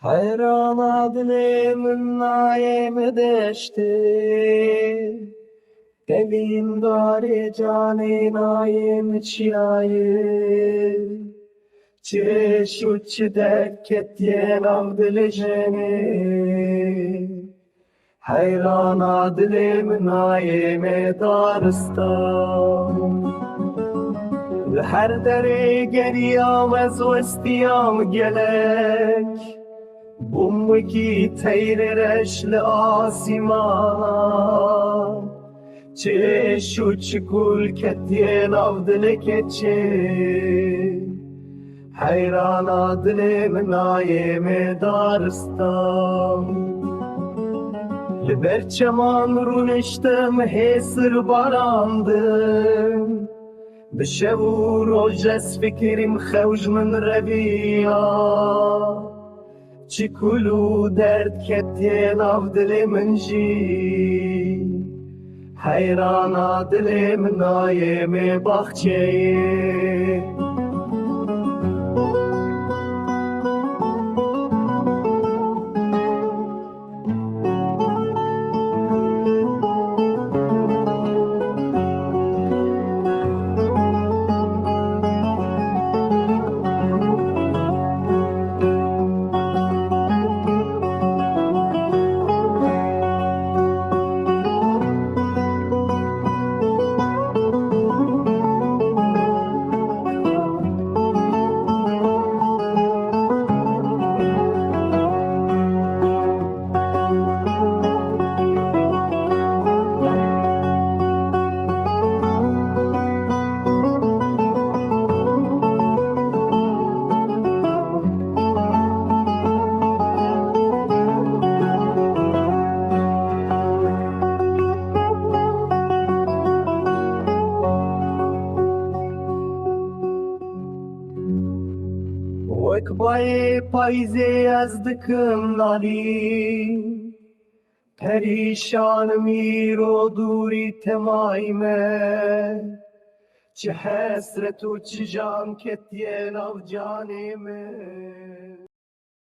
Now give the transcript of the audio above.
حیران دلم نایم دشته دلیم داره جانی نایم چیایه چه شد چه دکت یه ناو دل جنه حیران دلم نایم دارستان هر دره گریام از وستیام گلک بومکی تیر رشل آسیمان چه شد چه گل کتین آف دلک چه حیران دلم نایم دارستان لبر چمان رو نشتم حسر باراندم به شب و روز از فکریم خوش من رویا چی کلو درد کتی ناف دل من جی حیران دل من نایم باخچه وک بای پایزه از دکم نالی پریشان میر و دوری تمایمه چه حسرت و چه جان کتین او جانیمه